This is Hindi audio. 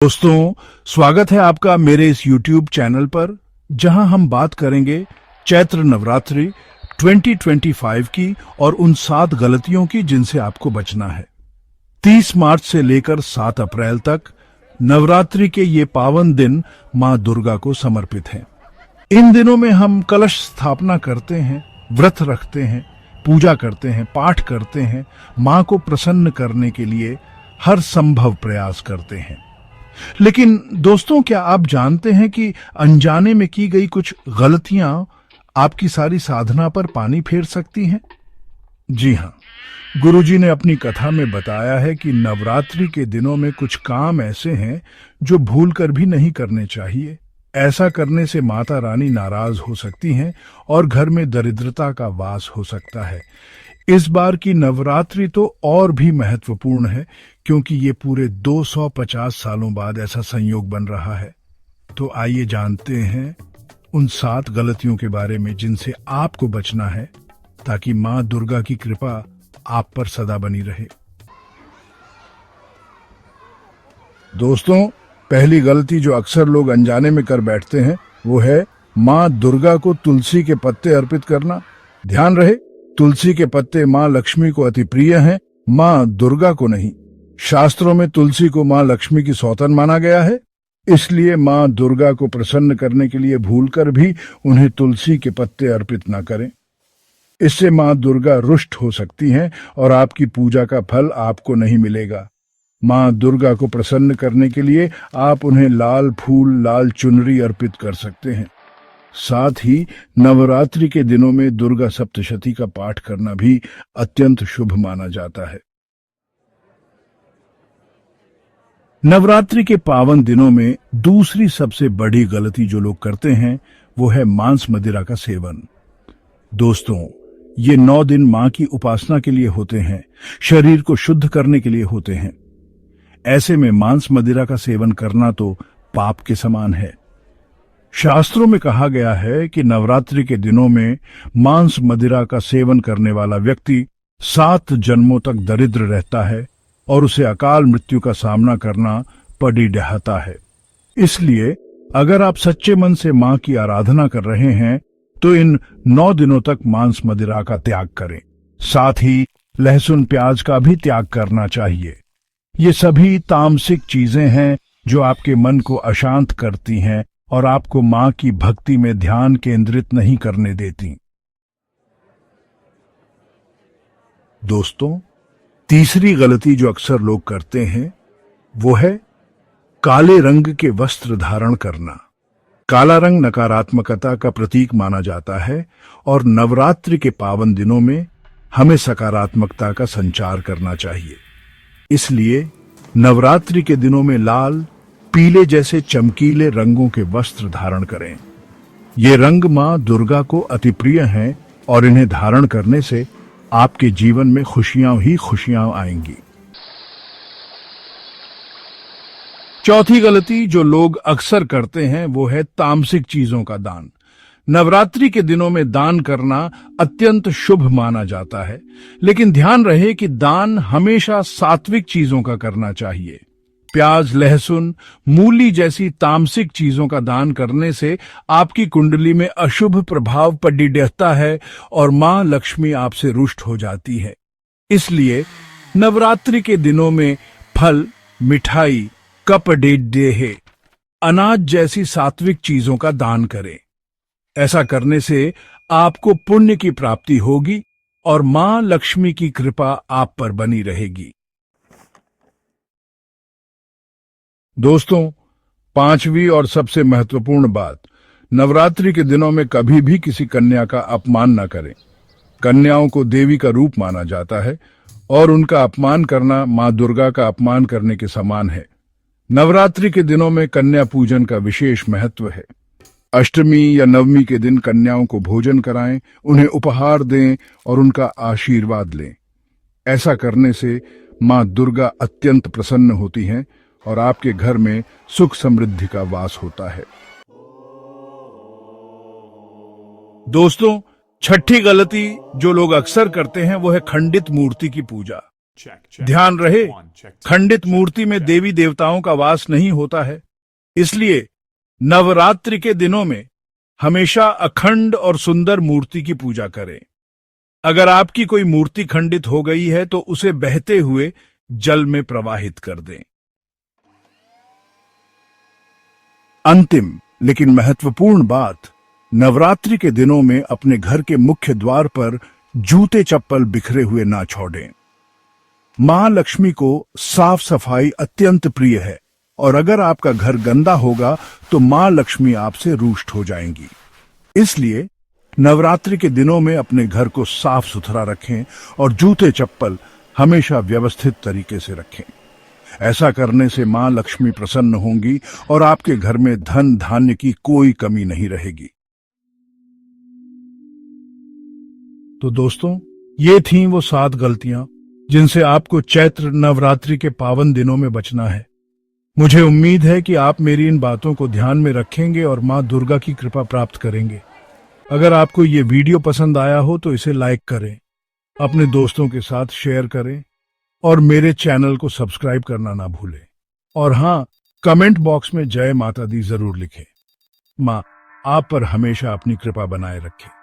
दोस्तों, स्वागत है आपका मेरे इस YouTube चैनल पर, जहां हम बात करेंगे चैत्र नवरात्रि 2025 की और उन 7 गलतियों की जिनसे आपको बचना है। 30 मार्च से लेकर 7 अप्रैल तक नवरात्रि के ये पावन दिन मां दुर्गा को समर्पित हैं। इन दिनों में हम कलश स्थापना करते हैं, व्रत रखते हैं, पूजा करते हैं, पाठ करते हैं, मां को प्रसन्न करने के लिए हर संभव प्रयास करते हैं। लेकिन दोस्तों, क्या आप जानते हैं कि अनजाने में की गई कुछ गलतियां आपकी सारी साधना पर पानी फेर सकती हैं? जी हां, गुरुजी ने अपनी कथा में बताया है कि नवरात्रि के दिनों में कुछ काम ऐसे हैं जो भूलकर भी नहीं करने चाहिए। ऐसा करने से माता रानी नाराज हो सकती हैं और घर में दरिद्रता का वास हो सकता है। इस बार की नवरात्रि तो और भी महत्वपूर्ण है, क्योंकि ये पूरे 250 सालों बाद ऐसा संयोग बन रहा है। तो आइए जानते हैं उन 7 गलतियों के बारे में जिनसे आपको बचना है, ताकि मां दुर्गा की कृपा आप पर सदा बनी रहे। दोस्तों, पहली गलती जो अक्सर लोग अनजाने में कर बैठते हैं वो है मां दुर्गा को तुलसी के पत्ते अर्पित करना। ध्यान रहे, तुलसी के पत्ते मां लक्ष्मी को अति प्रिय हैं, मां दुर्गा को नहीं। शास्त्रों में तुलसी को मां लक्ष्मी की सौतन माना गया है, इसलिए मां दुर्गा को प्रसन्न करने के लिए भूलकर भी उन्हें तुलसी के पत्ते अर्पित न करें। इससे मां दुर्गा रुष्ट हो सकती हैं और आपकी पूजा का फल आपको नहीं मिलेगा। मां दुर्गा को प्रसन्न करने के लिए आप उन्हें लाल फूल, लाल चुनरी अर्पित कर सकते हैं। साथ ही नवरात्रि के दिनों में दुर्गा सप्तशती का पाठ करना भी अत्यंत शुभ माना जाता है। नवरात्रि के पावन दिनों में दूसरी सबसे बड़ी गलती जो लोग करते हैं वो है मांस मदिरा का सेवन। दोस्तों, ये 9 दिन मां की उपासना के लिए होते हैं, शरीर को शुद्ध करने के लिए होते हैं। ऐसे में मांस मदिरा का सेवन करना तो पाप के समान है। शास्त्रों में कहा गया है कि नवरात्रि के दिनों में मांस मदिरा का सेवन करने वाला व्यक्ति 7 जन्मों तक दरिद्र रहता है और उसे अकाल मृत्यु का सामना करना पड़ी डहाता है। इसलिए अगर आप सच्चे मन से मां की आराधना कर रहे हैं तो इन 9 दिनों तक मांस मदिरा का त्याग करें। साथ ही लहसुन प्याज का भी त्याग करना चाहिए। ये सभी तामसिक चीजें हैं जो आपके मन को अशांत करती हैं और आपको मां की भक्ति में ध्यान केंद्रित नहीं करने देती। दोस्तों, तीसरी गलती जो अक्सर लोग करते हैं वो है काले रंग के वस्त्र धारण करना। काला रंग नकारात्मकता का प्रतीक माना जाता है और नवरात्रि के पावन दिनों में हमें सकारात्मकता का संचार करना चाहिए। इसलिए नवरात्रि के दिनों में लाल, पीले जैसे चमकीले रंगों के वस्त्र धारण करें। ये रंग मां दुर्गा को अति प्रिय हैं और इन्हें धारण करने से आपके जीवन में खुशियां ही खुशियां आएंगी। चौथी गलती जो लोग अक्सर करते हैं वो है तामसिक चीजों का दान। नवरात्रि के दिनों में दान करना अत्यंत शुभ माना जाता है, लेकिन ध्यान रहे कि दान हमेशा सात्विक चीजों का करना चाहिए। प्याज, लहसुन, मूली जैसी तामसिक चीजों का दान करने से आपकी कुंडली में अशुभ प्रभाव पड़ी रहता है और मां लक्ष्मी आपसे रुष्ट हो जाती है। इसलिए नवरात्रि के दिनों में फल, मिठाई, कपड़े, अनाज जैसी सात्विक चीजों का दान करें। ऐसा करने से आपको पुण्य की प्राप्ति होगी और मां लक्ष्मी की कृपा आप पर बनी रहेगी। दोस्तों, पांचवी और सबसे महत्वपूर्ण बात, नवरात्रि के दिनों में कभी भी किसी कन्या का अपमान न करें। कन्याओं को देवी का रूप माना जाता है और उनका अपमान करना मां दुर्गा का अपमान करने के समान है। नवरात्रि के दिनों में कन्या पूजन का विशेष महत्व है। अष्टमी या नवमी के दिन कन्याओं को भोजन कराएं, उन्हें उपहार दें और उनका आशीर्वाद लें। ऐसा करने से मां दुर्गा अत्यंत प्रसन्न होती हैं और आपके घर में सुख समृद्धि का वास होता है। दोस्तों, छठी गलती जो लोग अक्सर करते हैं वो है खंडित मूर्ति की पूजा। ध्यान रहे, खंडित मूर्ति में देवी देवताओं का वास नहीं होता है। इसलिए नवरात्रि के दिनों में हमेशा अखंड और सुंदर मूर्ति की पूजा करें। अगर आपकी कोई मूर्ति खंडित हो गई है तो उसे बहते हुए जल में प्रवाहित कर दें। अंतिम लेकिन महत्वपूर्ण बात, नवरात्रि के दिनों में अपने घर के मुख्य द्वार पर जूते चप्पल बिखरे हुए ना छोड़ें। मां लक्ष्मी को साफ सफाई अत्यंत प्रिय है और अगर आपका घर गंदा होगा तो मां लक्ष्मी आपसे रुष्ट हो जाएंगी। इसलिए नवरात्रि के दिनों में अपने घर को साफ सुथरा रखें और जूते चप्पल हमेशा व्यवस्थित तरीके से रखें। ऐसा करने से मां लक्ष्मी प्रसन्न होंगी और आपके घर में धन धान्य की कोई कमी नहीं रहेगी। तो दोस्तों, ये थीं वो 7 गलतियां जिनसे आपको चैत्र नवरात्रि के पावन दिनों में बचना है। मुझे उम्मीद है कि आप मेरी इन बातों को ध्यान में रखेंगे और मां दुर्गा की कृपा प्राप्त करेंगे। अगर आपको ये वीडियो पसंद आया हो तो इसे लाइक करें, अपने दोस्तों के साथ शेयर करें और मेरे चैनल को सब्सक्राइब करना ना भूलें। और हाँ, कमेंट बॉक्स में जय माता दी जरूर लिखें। मां आप पर हमेशा अपनी कृपा बनाए रखे।